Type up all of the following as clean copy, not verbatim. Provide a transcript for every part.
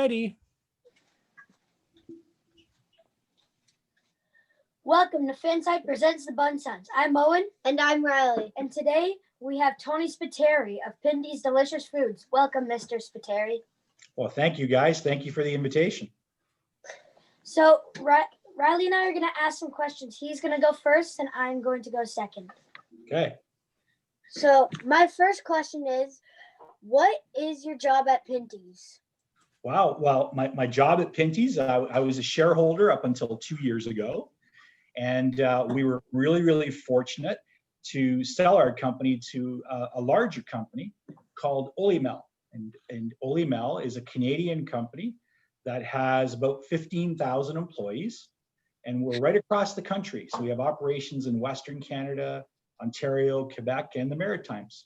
righty. Welcome to Fansight Presents the Bunn Sons. I'm Owen. And I'm Riley. And today we have Tony Spiteri of Pintys Delicious Foods. Welcome, Mr. Spiteri. Well, thank you, guys. Thank you for the invitation. So Riley and I are going to ask some questions. He's going to go first, and I'm going to go second. Okay. So my first question is, what is your job at Pintys? Wow. Well, my job at Pintys, I was a shareholder up until 2 years ago. And we were really, really fortunate to sell our company to a larger company called Olymel. And Olymel is a Canadian company that has about 15,000 employees. And we're right across the country. So we have operations in Western Canada, Ontario, Quebec, and the Maritimes.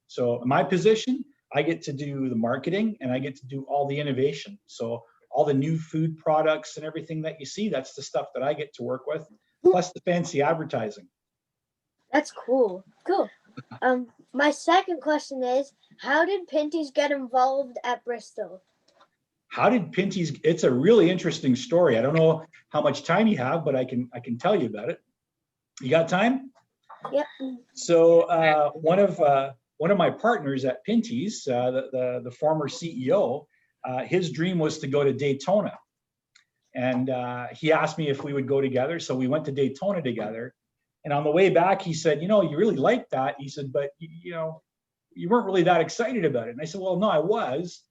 So in my position, I get to do the marketing and I get to do all the innovation. So all the new food products and everything that you see, that's the stuff that I get to work with, plus the fancy advertising. That's cool. Cool. My second question is, how did Pintys get involved at Bristol? How did Pintys? It's a really interesting story. I don't know how much time you have, but I can tell you about it. You got time? Yep. So one of my partners at Pintys, the former CEO, his dream was to go to Daytona, and he asked me if we would go together. So we went to Daytona together. And on the way back, he said, "You know, you really like that." He said, "But you know, you weren't really that excited about it." And I said, "Well, no, I was."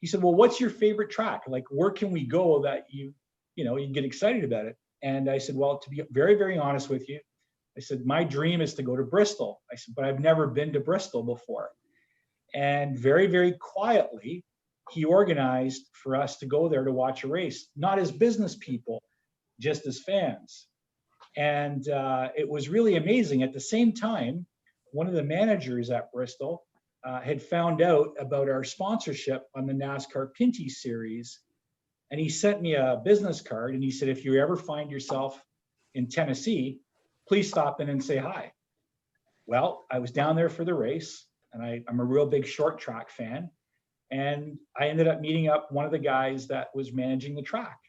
He said, "Well, what's your favorite track? Like, where can we go that you get excited about it?" And I said, "Well, to be very, very honest with you, I said, my dream is to go to Bristol." I said, "But I've never been to Bristol before." And very, very quietly, he organized for us to go there to watch a race, not as business people, just as fans. And it was really amazing. At the same time, one of the managers at Bristol had found out about our sponsorship on the NASCAR Pinty series. And he sent me a business card and he said, "If you ever find yourself in Tennessee, please stop in and say hi." Well, I was down there for the race, and I'm a real big short track fan. And I ended up meeting up one of the guys that was managing the track.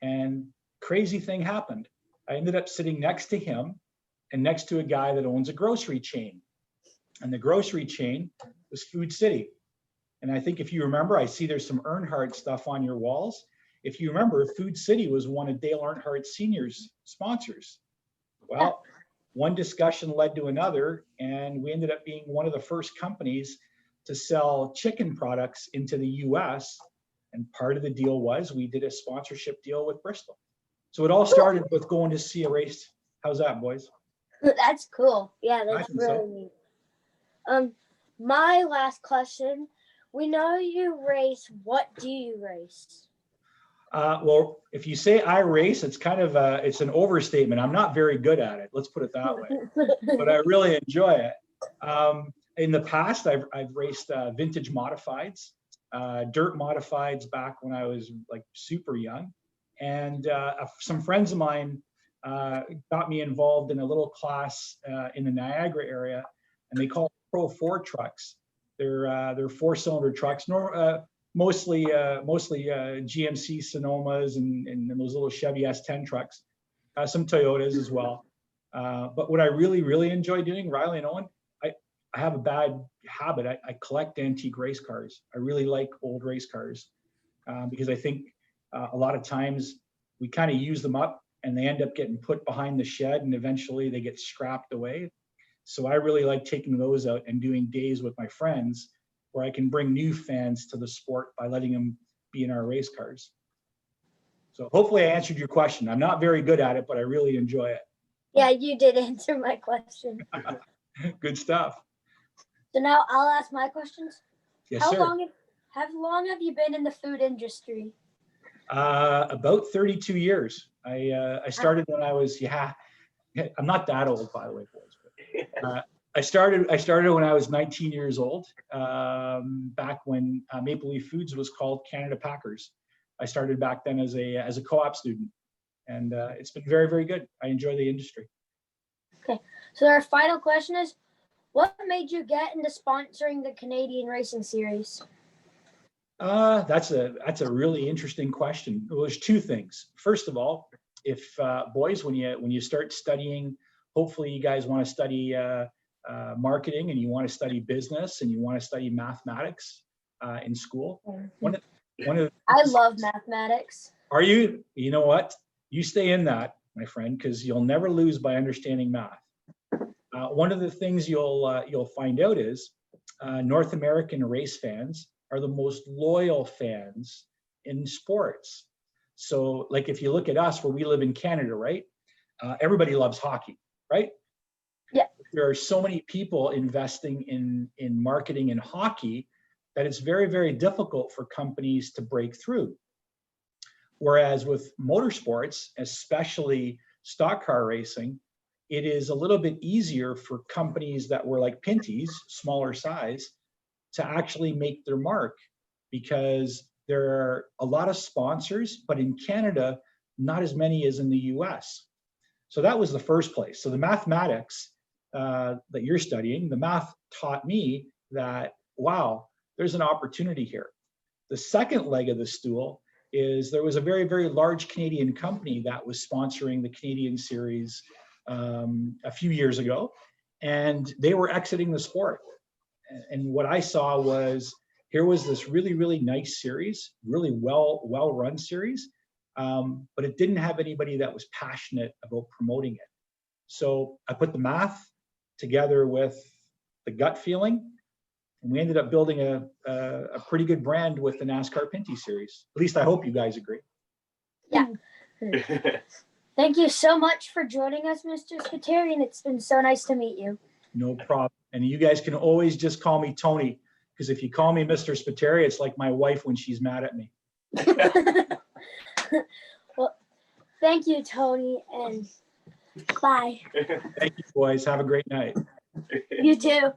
And crazy thing happened. I ended up sitting next to him and next to a guy that owns a grocery chain. And the grocery chain was Food City. And I think if you remember, I see there's some Earnhardt stuff on your walls. If you remember, Food City was one of Dale Earnhardt Sr.'s sponsors. Well, one discussion led to another, and we ended up being one of the first companies to sell chicken products into the US. And part of the deal was we did a sponsorship deal with Bristol. So it all started with going to see a race. How's that, boys? That's cool. Yeah, that's really neat. My last question, we know you race. What do you race? Well, if you say I race, it's kind of it's an overstatement. I'm not very good at it. Let's put it that way. But I really enjoy it. In the past, I've raced vintage modifieds, dirt modifieds back when I was like super young. And some friends of mine got me involved in a little class in the Niagara area, and they call it Pro 4 trucks. They're four-cylinder trucks, mostly GMC Sonomas and those little Chevy S10 trucks, some Toyotas as well. But what I really, really enjoy doing, Riley and Owen, I have a bad habit. I collect antique race cars. I really like old race cars because I think a lot of times we kind of use them up and they end up getting put behind the shed and eventually they get scrapped away. So I really like taking those out and doing days with my friends where I can bring new fans to the sport by letting them be in our race cars. So hopefully I answered your question. I'm not very good at it, but I really enjoy it. Yeah, you did answer my question. Good stuff. So now I'll ask my questions. Yes, How sir. long have you been in the food industry? About 32 years. I started when I was, I'm not that old, by the way, boys. But, I started when I was 19 years old, back when Maple Leaf Foods was called Canada Packers. I started back then as a co-op student, and it's been very, very good. I enjoy the industry. Okay, so our final question is, what made you get into sponsoring the Canadian Racing Series? That's a really interesting question. Well, there's two things. First of all, if boys, when you start studying, hopefully you guys want to study marketing, and you want to study business, and you want to study mathematics in school. One of I love mathematics. Are you? You know what? You stay in that, my friend, because you'll never lose by understanding math. One of the things you'll find out is North American race fans are the most loyal fans in sports. So, like, if you look at us, where we live in Canada, right? Everybody loves hockey, right? Yeah. There are so many people investing in marketing in hockey that it's very, very difficult for companies to break through. Whereas with motorsports, especially stock car racing, it is a little bit easier for companies that were like Pintys, smaller size, to actually make their mark, because there are a lot of sponsors, but in Canada, not as many as in the US. So that was the first place. So the mathematics that you're studying, the math taught me that, wow, there's an opportunity here. The second leg of the stool is there was a very, very large Canadian company that was sponsoring the Canadian series a few years ago, and they were exiting the sport. And what I saw was, here was this really, really nice series, really well-run series, but it didn't have anybody that was passionate about promoting it. So I put the math together with the gut feeling, and we ended up building a pretty good brand with the NASCAR Pinty series. At least I hope you guys agree. Yeah. Thank you so much for joining us, Mr. Spiteri, and it's been so nice to meet you. No problem. And you guys can always just call me Tony, because if you call me Mr. Spiteri, it's like my wife when she's mad at me. Well, thank you, Tony, and bye. Thank you, boys. Have a great night. You too.